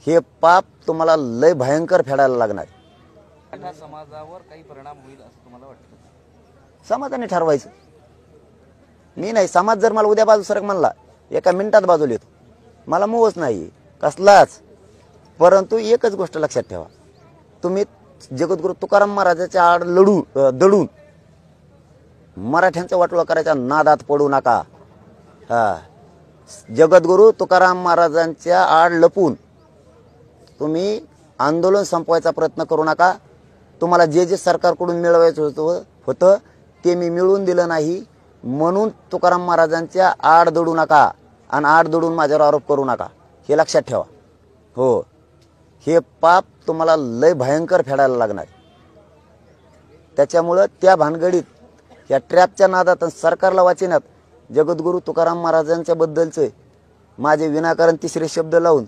हे पाप तुम्हाला लय भयंकर फेडायला लागणार. मराठा समाजावर काही परिणाम होईल असं तुम्हाला वाटतं? समाजाने ठरवायचं. मी नाही, समाज जर मला उद्या बाजू सरक म्हणला एका मिनिटात बाजूला येतो, मला मोहच नाही कसलाच. परंतु एकच गोष्ट लक्षात ठेवा, तुम्ही जगद्गुरु तुकाराम महाराजाच्या आड दडून मराठ्यांचा वाटोळा करायच्या नादात पडू नका. जगद्गुरु तुकाराम महाराजांच्या आड लपून तुम्ही आंदोलन संपवायचा प्रयत्न करू नका. तुम्हाला जे जे सरकारकडून मिळवायचं होतं ते मी मिळवून दिलं नाही, म्हणून तुकाराम महाराजांच्या आड दडू नका आणि आड दडून माझ्यावर आरोप करू नका, हे लक्षात ठेवा. हो, हे पाप तुम्हाला लय भयंकर फेडायला लागणार. त्याच्यामुळं त्या भानगडीत या ट्रॅपच्या नादात सरकारला वाचण्यात जगद्गुरु तुकाराम महाराजांच्या बद्दलचे माझे विनाकारण तिसरे शब्द लावून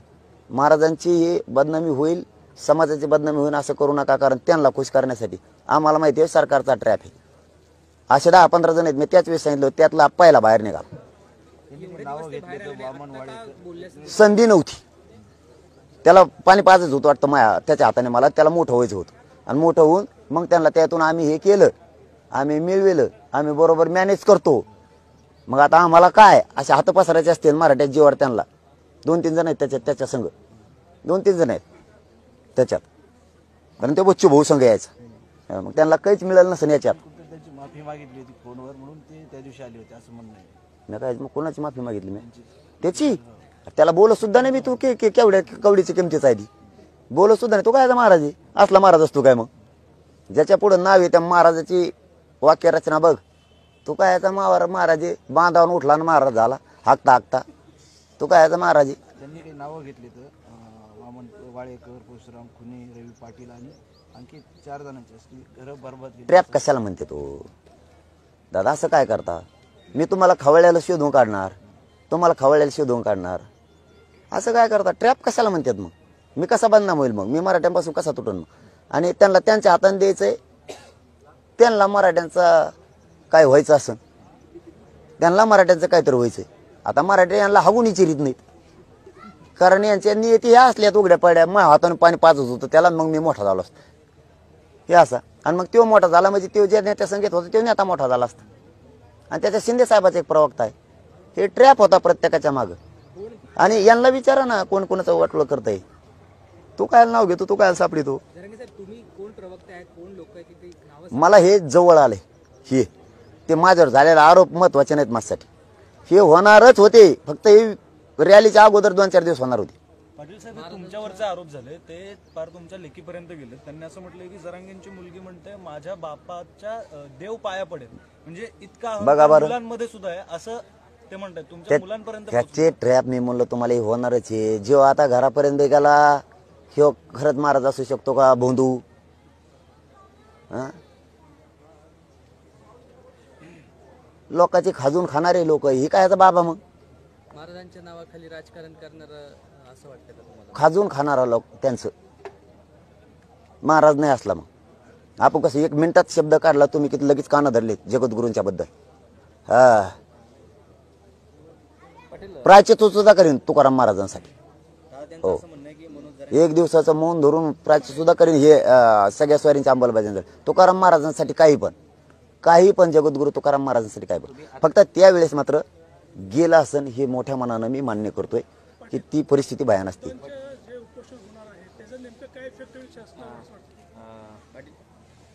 महाराजांची ही बदनामी होईल, समाजाची बदनामी होईल असं करू नका. कारण त्यांना खुश करण्यासाठी आम्हाला माहिती आहे सरकारचा ट्रॅप आहे. असे 10-15 जण आहेत, मी त्याच वेळेस सांगितलं त्यातला पहिला बाहेर निघाला. संधी नव्हती, त्याला पाणी पाजायचं होतं वाटतं माया त्याच्या हाताने, मला त्याला मोठं व्हायचं होतं. आणि मोठं होऊन मग त्यांना त्यातून आम्ही हे केलं, आम्ही मिळविलं, आम्ही बरोबर मॅनेज करतो. मग आता आम्हाला काय असे हात पसरायचे असतील मराठ्यात जीवावर, त्यांना 2-3 जण आहेत त्याच्या संघ, 2-3 जण आहेत त्याच्यात. कारण ते बच्चू भाऊ संघ यायचा, मग त्यांना काहीच मिळालं नसेल याच्यात. त्याची माफी मागितली होती फोनवर, म्हणून ते त्या दिवशी आले होते असं म्हणणं आहे. नाही काय, मग कोणाची माफी मागितली मी? त्याची त्याला बोलत सुद्धा नाही मी. तू केवढ्या कवडीची किमतीच आहे ती, बोलत सुद्धा नाही. तो काय महाराज आहे, असला महाराज असतो काय? मग ज्याच्या पुढे नाव आहे त्या महाराजाची वाक्य रचना बघ. तू काय याचा महाराज आहे, बांधावून उठला आणि महाराज झाला हाकता हाकता. तू काय याचा महाराज आहे? त्यांनी काही नावं घेतली तर वामन वाळेकर, परशुराम खुने, रवी पाटील आणि आणखी 4 जणांची असली घरं बरबाद केली. ट्रॅप कशाला म्हणते तो दादा? असं काय करता? मी तुम्हाला खवळ्याला शोधून काढणार, तुम्हाला खवळ्याला शोधून काढणार, असं काय करता? ट्रॅप कशाला म्हणतात? मग मी कसा बदनाम होईल? मग मी मराठ्यांपासून कसा तुटून? मग आणि त्यांना त्यांच्या हाताने द्यायचंय. त्यांना मराठ्यांचा काय व्हायचं असं, त्यांना मराठ्यांचं काहीतरी व्हायचंय. आता मराठी यांना हागून विचारित नाहीत, कारण यांच्या नियती ह्या असल्यात उघड्या पड्या. मग हाताने पाणी पाजत होतं त्याला, मग मी मोठा झालो असतो हे असा. आणि मग तो मोठा झाला म्हणजे तो ज्या नेत्या संगीत होता तो नेता मोठा झाला असता. आणि त्याच्या शिंदे साहेबाचा एक प्रवक्ता आहे. हे ट्रॅप होता प्रत्येकाच्या मागं. आणि यांना विचारा ना कोण कोणाचं वाटोळं करताय. तू काय नाव घेतो, तू काय सापडितो? मला हे जवळ आले, हे ते माझ्यावर झालेला आरोप महत्वाचे नाहीत माझ्यासाठी. हे होणारच होते, फक्त हे रॅलीच्या अगोदर 2-4 दिवस होणार होते. पाटील साहेब, तुमच्यावरचे आरोप झाले ते फार तुमच्या लेखीपर्यंत गेले. त्यांनी असं म्हटलंय की जरांगेंची मुलगी म्हणते माझ्या बापाच्या देव पाया पडेल, म्हणजे इतका मुलांमध्ये सुद्धा आहे असं ते म्हणतात. तुमच्या मुलांपर्यंत त्याचे ट्रॅप मी म्हणलं तुम्हाला हे होणारच आहे. जेव्हा आता घरापर्यंत गेला ह्यो खरंच महाराज असू शकतो का भोंदू? लोकांची खाजून खाणारे लोक, ही काय बाबा? मग महाराजांच्या नावाखाली राजकारण करणार असं वाटतं का तुम्हाला? खाजून खाणारा लोक त्यांचं महाराज नाही असला. मग आपण कसं 1 मिनिटात शब्द काढला, तुम्ही किती लगेच कानं धरले जगद्गुरूंच्या बद्दल. प्रायचित सुद्धा करीन तुकाराम महाराजांसाठी. हो, 1 दिवसाचं मौन धरून प्रायचित सुद्धा करीन. हे सगळ्या स्वारींच्या अंमलबजावणी तुकाराम महाराजांसाठी काही पण जगद्गुरु तुकाराम महाराजांसाठी काही पण. फक्त त्यावेळेस मात्र गेला असन हे मोठ्या मनानं मी मान्य करतोय की ती परिस्थिती भयान असते.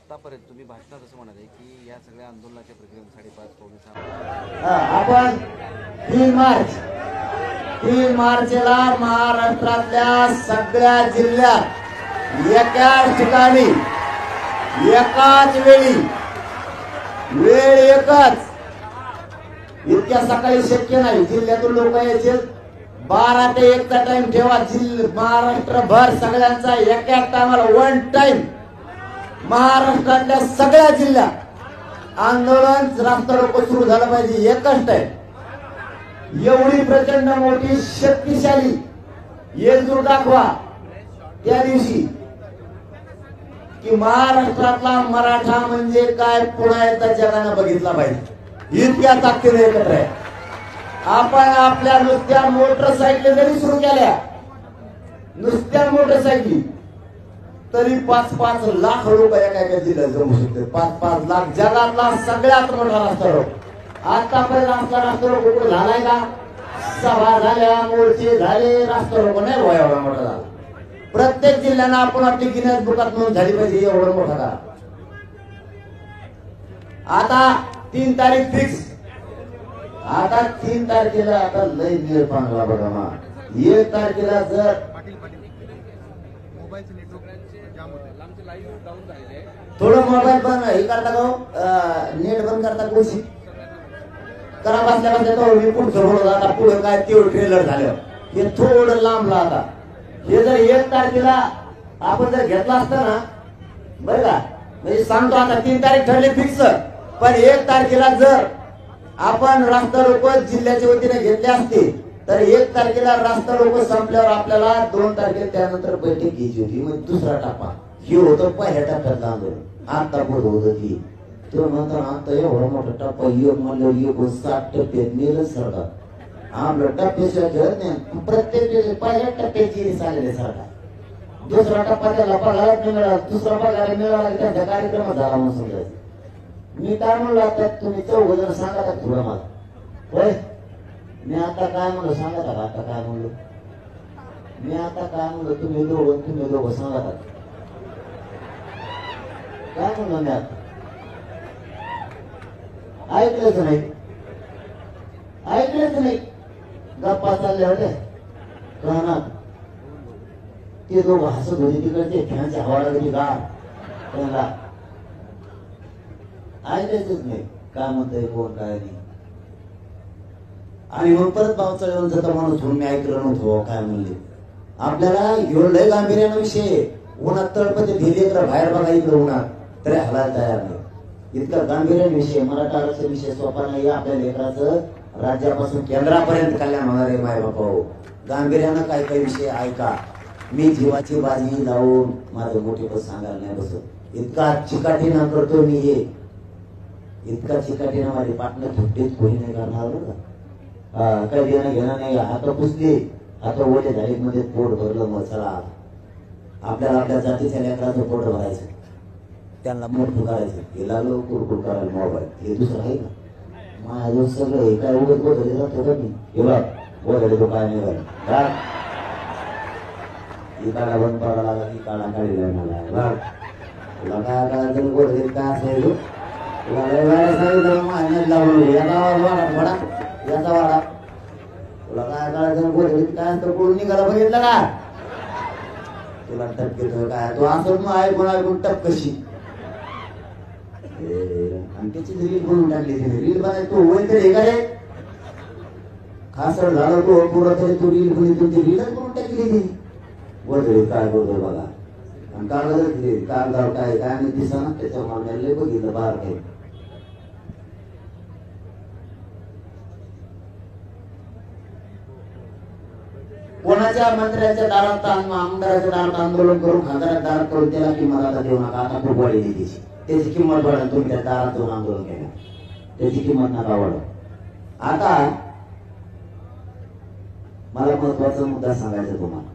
आतापर्यंत तुम्ही भाषणात असं म्हणत आहे की या सगळ्या आंदोलनाच्या प्रक्रियेसाठी 5 पावले आपण 3 मार्चला महाराष्ट्रातल्या सगळ्या जिल्ह्यात एकाच ठिकाणी एकाच वेळी वेळ एकच. इतक्या सकाळी शक्य नाही, जिल्ह्यातून लोक यायचे. 12 ते 1 चा टाइम ठेवा. महाराष्ट्रभर सगळ्यांचा एका टायमाला 1 टाइम महाराष्ट्रातल्या सगळ्या जिल्ह्यात आंदोलन रास्ता रोको सुरू झालं पाहिजे. एकच टाइम. एवढी प्रचंड मोठी शक्तिशाली एकजूट दाखवा त्या दिवशी की महाराष्ट्रातला मराठा म्हणजे काय पुन्हा एकदा जगानं बघितला पाहिजे. इतक्या ताकदीने एकत्र आहे. आपण आपल्या नुसत्या मोटरसायकल जरी सुरू केल्या नुसत्या मोटरसायकली तरी 5-5 लाख रुपये एका एका जिल्ह्यात जमू शकते. 5-5 लाख जगातला सगळ्यात मोठा रस्ता रोग आतापर्यंत आपला रस्ता रोग कुठे झालाय का? सभा झाल्या, मोर्चे झाले, रस्ता रोग नाही व्हाय एवढा मोठा झाला. प्रत्येक जिल्ह्यानं आपण आपली गिन्यास बुकात नोंद झाली पाहिजे एवढं मोठा का. आता 3 तारीख फिक्स. आता 3 तारखेला आता लय निर पांगला बघा मा. 1 तारखेला जर थोडं मोबाईल बंद हे करता का नेट बंद करता कोशिश करा. बसल्या बसल्या तो मी पुढचं बोलत आता पुढे काय तेवढं ट्रेलर झालं हे थोडं लांबला. आता हे जर 1 तारखेला आपण जर घेतला असता ना बरं का, म्हणजे सांगतो आता 3 तारीख ठरली फिक्स. पण 1 तारखेला जर आपण रास्ता रोको जिल्ह्याच्या वतीने घेतले असते तर 1 तारखेला रास्ता रोको संपल्यावर आपल्याला 2 तारखेला त्यानंतर बैठक घ्यायची होती. म्हणजे दुसरा टप्पा हे होतं पहिल्या टप्प्यातलं आंदोलन. आता पुढे होतं की तो नंतर आता एवढा मोठा टप्पा एक म्हणलं 59 टप्प्यात नेलं सरकार. आपलं टप्प्याशिवाय खेळत नाही. प्रत्येक पहिल्या टप्प्याची चाललेले सरकार. दुसरा टप्पा त्याला पगारच नाही मिळाला, दुसरा पगार मिळाला त्यांचा कार्यक्रम झाला म्हणून समजायचं. मी काय म्हणलो आता तुम्ही 4 जण सांगा का तुला मला होय. मी आता काय म्हणलो सांगा का. आता काय म्हणलो मी आता काय म्हणलो तुम्ही दोघं सांगा का काय म्हणलो मी आता. ऐकलंच नाही. गप्पा चालल्या होत्या कानात. ते दोघं हसत होते तिकडचे फॅनच्या हवाला कधी गार त्यांना ऐकायचंच नाही काय म्हणतंय कोण काय नाही. आणि मग परत पावसाळ्यावर माणूस म्हणून मी ऐकलं नव्हतं काय म्हणले. आपल्याला एवढं गांभीर्यानं विषय उन्हात तळपते धिलेकर बाहेर बघा इकडे उन्हात तरी हलायला तयार नाही. इतका गांभीर्यान विषय मराठा आरक्षण विषय सोपा नाही. आपल्या लेकराचं राज्यापासून केंद्रापर्यंत कल्याण होणार आहे. माय बापा हो गांभीर्यानं काय काही विषय ऐका. मी जीवाची बाजी लावून माझं मोठेपण सांगायला नाही बसत. इतका चिकाटीनं करतो मी हे. इतका चिकाटीनं माझे पाटणं थुट्टीत कोणी नाही करणार बरं. काही देणं घेणं नाही. हात पुसले हात ओले झाले मध्ये पोट भरलं मग चला आपल्याला आपल्या जातीच्या लेकराचं पोट भरायचं. त्यांना मोठ करायचं. हे लागलो कुरकुर करायला मोबाईल हे दुसरं आहे का. माझं सगळं हे काय उगत बोधले जातो का मी हे बघ बोधले तो काय नाही बघा. ही काढा बंद पडायला लागला की काढा काढलेला मला बघ तुला काय करायचं बोधले काय असेल तुला लय वेळा सांगितलं महिन्यात लावून याचा वाडा याचा वाडा तुला काय करायचं बोधले काय तर कोण निघाला बघितलं का तुला टप घेतोय काय तू असं मग ऐकून टप कशी आणि त्याची रील बनवून टाकली तिने. रील बनाय तू होईल तरी का रे खासड झालं तो पुरा तरी तू रील बनली तुमची रीलच बनवून टाकली ती. बोलतोय काय बोलतोय बघा आणि कागदावर काय काय आणि दिसा ना त्याच्या मागण्याला बघितलं बाहेर काही. कोणाच्या मंत्र्याच्या दारात आमदाराच्या दारात आंदोलन करून खासदाराच्या दारात करून त्याला किंमत आता देऊ नका. आता खूप वाढली त्याची त्याची किंमत वाढेल. तुम्ही त्या दारात जाऊन आंदोलन केलं त्याची किंमत नका वाढव. आता मला महत्वाचा मुद्दा सांगायचा तुम्हाला.